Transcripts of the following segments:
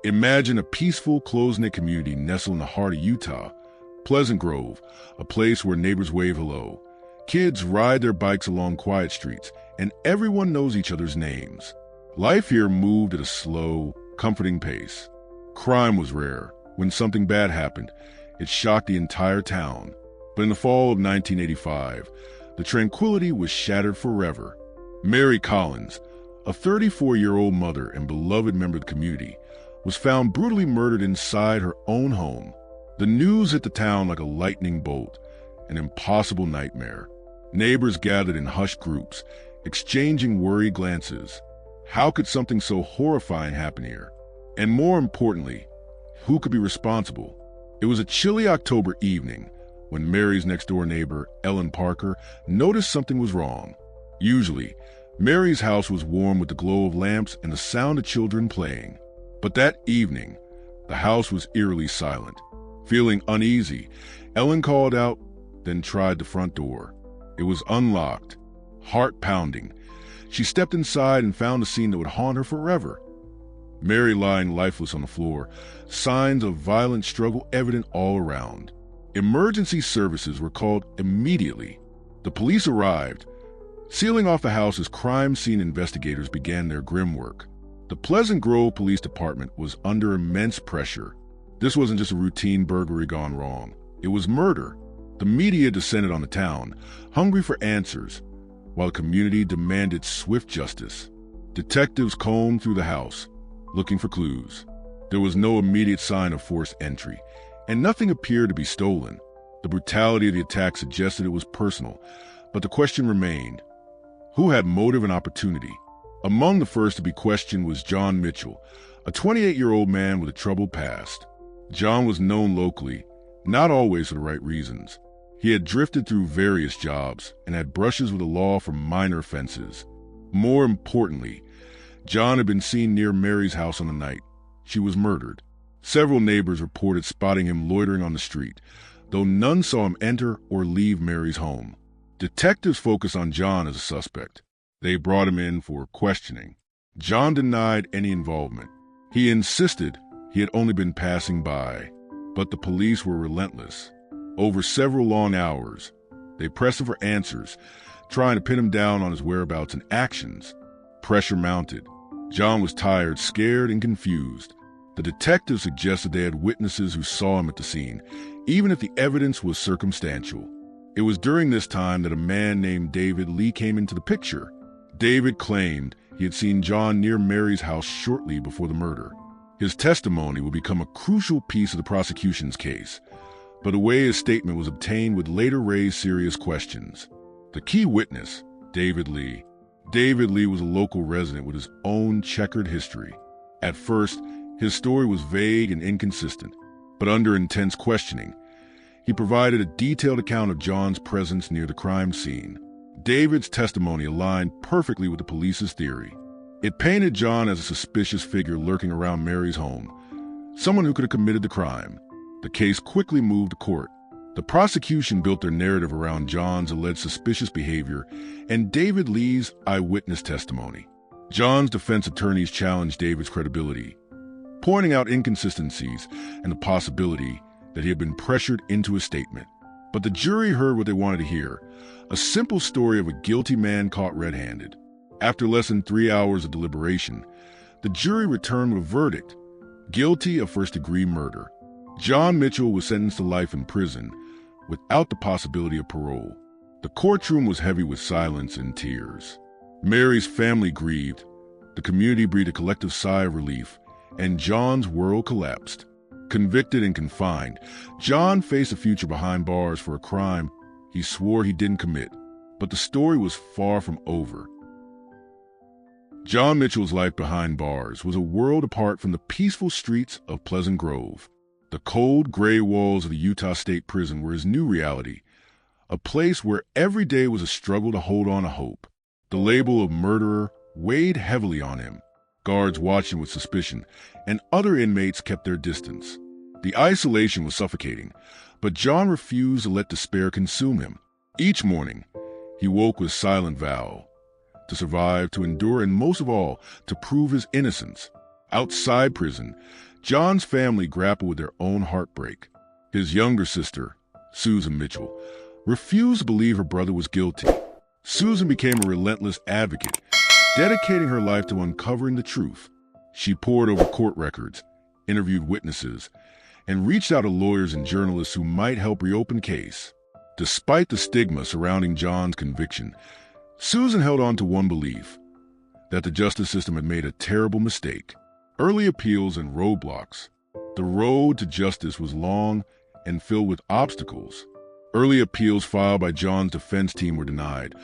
Imagine a peaceful, close-knit community nestled in the heart of Utah. Pleasant Grove, a place where neighbors wave hello. Kids ride their bikes along quiet streets, and everyone knows each other's names. Life here moved at a slow, comforting pace. Crime was rare. When something bad happened, it shocked the entire town. But in the fall of 1985, the tranquility was shattered forever. Mary Collins, a 34-year-old mother and beloved member of the community, was found brutally murdered inside her own home. The news hit the town like a lightning bolt, an impossible nightmare. Neighbors gathered in hushed groups, exchanging worried glances. How could something so horrifying happen here? And more importantly, who could be responsible? It was a chilly October evening when Mary's next-door neighbor, Ellen Parker, noticed something was wrong. Usually, Mary's house was warm with the glow of lamps and the sound of children playing. But that evening, the house was eerily silent. Feeling uneasy, Ellen called out, then tried the front door. It was unlocked, heart pounding. She stepped inside and found a scene that would haunt her forever. Mary lying lifeless on the floor, signs of violent struggle evident all around. Emergency services were called immediately. The police arrived, sealing off the house as crime scene investigators began their grim work. The Pleasant Grove Police Department was under immense pressure. This wasn't just a routine burglary gone wrong. It was murder. The media descended on the town, hungry for answers, while the community demanded swift justice. Detectives combed through the house, looking for clues. There was no immediate sign of forced entry, and nothing appeared to be stolen. The brutality of the attack suggested it was personal, but the question remained: who had motive and opportunity? Among the first to be questioned was John Mitchell, a 28-year-old man with a troubled past. John was known locally, not always for the right reasons. He had drifted through various jobs and had brushes with the law for minor offenses. More importantly, John had been seen near Mary's house on the night she was murdered. Several neighbors reported spotting him loitering on the street, though none saw him enter or leave Mary's home. Detectives focused on John as a suspect. They brought him in for questioning. John denied any involvement. He insisted he had only been passing by, but the police were relentless. Over several long hours, they pressed him for answers, trying to pin him down on his whereabouts and actions. Pressure mounted. John was tired, scared, and confused. The detectives suggested they had witnesses who saw him at the scene, even if the evidence was circumstantial. It was during this time that a man named David Lee came into the picture. David claimed he had seen John near Mary's house shortly before the murder. His testimony would become a crucial piece of the prosecution's case, but the way his statement was obtained would later raise serious questions. The key witness, David Lee. David Lee was a local resident with his own checkered history. At first, his story was vague and inconsistent, but under intense questioning, he provided a detailed account of John's presence near the crime scene. David's testimony aligned perfectly with the police's theory. It painted John as a suspicious figure lurking around Mary's home, someone who could have committed the crime. The case quickly moved to court. The prosecution built their narrative around John's alleged suspicious behavior and David Lee's eyewitness testimony. John's defense attorneys challenged David's credibility, pointing out inconsistencies and the possibility that he had been pressured into his statement. But the jury heard what they wanted to hear, a simple story of a guilty man caught red-handed. After less than 3 hours of deliberation, the jury returned with a verdict: guilty of first-degree murder. John Mitchell was sentenced to life in prison without the possibility of parole. The courtroom was heavy with silence and tears. Mary's family grieved, the community breathed a collective sigh of relief, and John's world collapsed. Convicted and confined, John faced a future behind bars for a crime he swore he didn't commit. But the story was far from over. John Mitchell's life behind bars was a world apart from the peaceful streets of Pleasant Grove. The cold, gray walls of the Utah State Prison were his new reality, a place where every day was a struggle to hold on to hope. The label of murderer weighed heavily on him. Guards watched him with suspicion, and other inmates kept their distance. The isolation was suffocating, but John refused to let despair consume him. Each morning, he woke with silent vow to survive, to endure, and most of all, to prove his innocence. Outside prison, John's family grappled with their own heartbreak. His younger sister, Susan Mitchell, refused to believe her brother was guilty. Susan became a relentless advocate, dedicating her life to uncovering the truth. She pored over court records, interviewed witnesses, and reached out to lawyers and journalists who might help reopen the case. Despite the stigma surrounding John's conviction, Susan held on to one belief: that the justice system had made a terrible mistake. Early appeals and roadblocks. The road to justice was long and filled with obstacles. Early appeals filed by John's defense team were denied,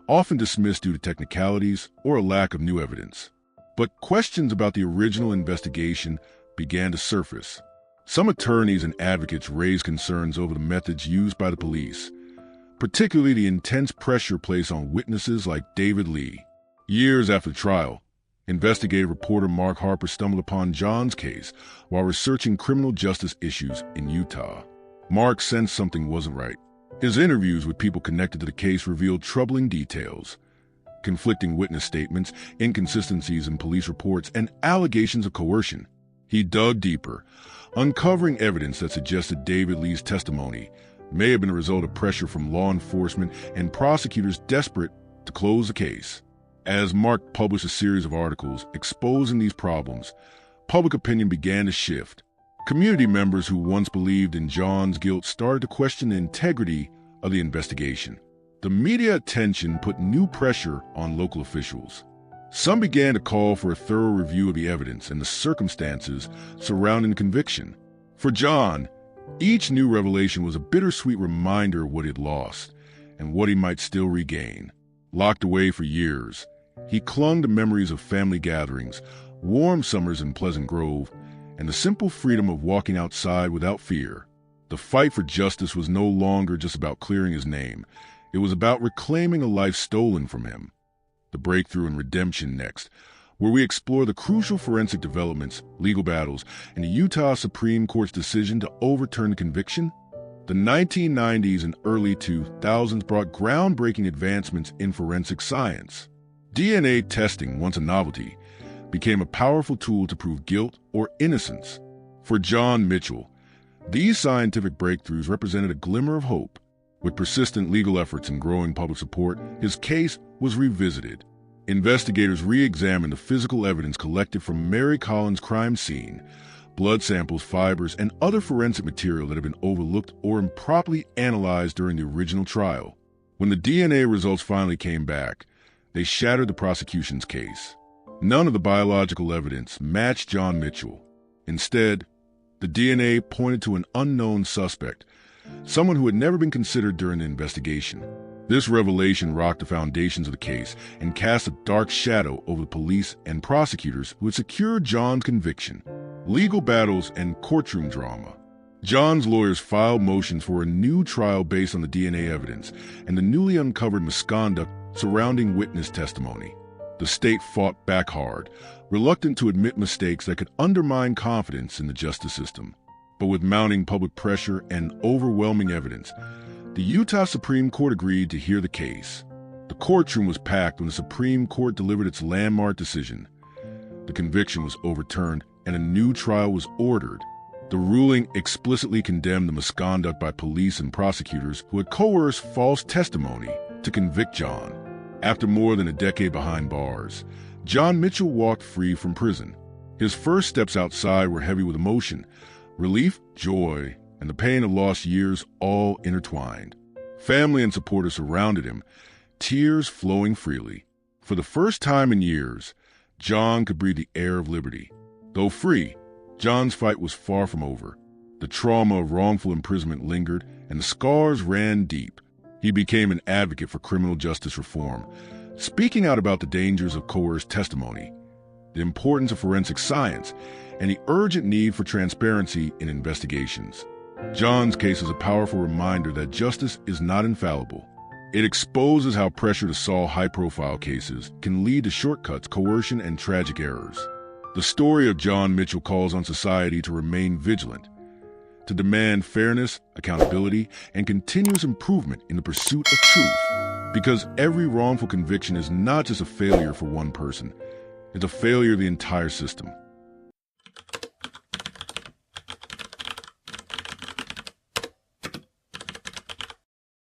often dismissed due to technicalities or a lack of new evidence. But questions about the original investigation began to surface. Some attorneys and advocates raised concerns over the methods used by the police, particularly the intense pressure placed on witnesses like David Lee. Years after the trial, investigative reporter Mark Harper stumbled upon John's case while researching criminal justice issues in Utah. Mark sensed something wasn't right. His interviews with people connected to the case revealed troubling details: conflicting witness statements, inconsistencies in police reports, and allegations of coercion. He dug deeper, uncovering evidence that suggested David Lee's testimony may have been a result of pressure from law enforcement and prosecutors desperate to close the case. As Mark published a series of articles exposing these problems, public opinion began to shift. Community members who once believed in John's guilt started to question the integrity of the investigation. The media attention put new pressure on local officials. Some began to call for a thorough review of the evidence and the circumstances surrounding the conviction. For John, each new revelation was a bittersweet reminder of what he'd lost and what he might still regain. Locked away for years, he clung to memories of family gatherings, warm summers in Pleasant Grove, and the simple freedom of walking outside without fear. The fight for justice was no longer just about clearing his name. It was about reclaiming a life stolen from him. The Breakthrough and Redemption next, where we explore the crucial forensic developments, legal battles, and the Utah Supreme Court's decision to overturn the conviction. The 1990s and early 2000s brought groundbreaking advancements in forensic science. DNA testing, once a novelty, became a powerful tool to prove guilt or innocence. For John Mitchell, these scientific breakthroughs represented a glimmer of hope. With persistent legal efforts and growing public support, his case was revisited. Investigators re-examined the physical evidence collected from Mary Collins' crime scene, blood samples, fibers, and other forensic material that had been overlooked or improperly analyzed during the original trial. When the DNA results finally came back, they shattered the prosecution's case. None of the biological evidence matched John Mitchell. Instead, the DNA pointed to an unknown suspect, someone who had never been considered during the investigation. This revelation rocked the foundations of the case and cast a dark shadow over the police and prosecutors who had secured John's conviction. Legal battles and courtroom drama. John's lawyers filed motions for a new trial based on the DNA evidence and the newly uncovered misconduct surrounding witness testimony. The state fought back hard, reluctant to admit mistakes that could undermine confidence in the justice system. But with mounting public pressure and overwhelming evidence, the Utah Supreme Court agreed to hear the case. The courtroom was packed when the Supreme Court delivered its landmark decision. The conviction was overturned and a new trial was ordered. The ruling explicitly condemned the misconduct by police and prosecutors who had coerced false testimony to convict John. After more than a decade behind bars, John Mitchell walked free from prison. His first steps outside were heavy with emotion, relief, joy, and the pain of lost years all intertwined. Family and supporters surrounded him, tears flowing freely. For the first time in years, John could breathe the air of liberty. Though free, John's fight was far from over. The trauma of wrongful imprisonment lingered, and the scars ran deep. He became an advocate for criminal justice reform, speaking out about the dangers of coerced testimony, the importance of forensic science, and the urgent need for transparency in investigations. John's case is a powerful reminder that justice is not infallible. It exposes how pressure to solve high-profile cases can lead to shortcuts, coercion, and tragic errors. The story of John Mitchell calls on society to remain vigilant, to demand fairness, accountability, and continuous improvement in the pursuit of truth. Because every wrongful conviction is not just a failure for one person, it's a failure of the entire system.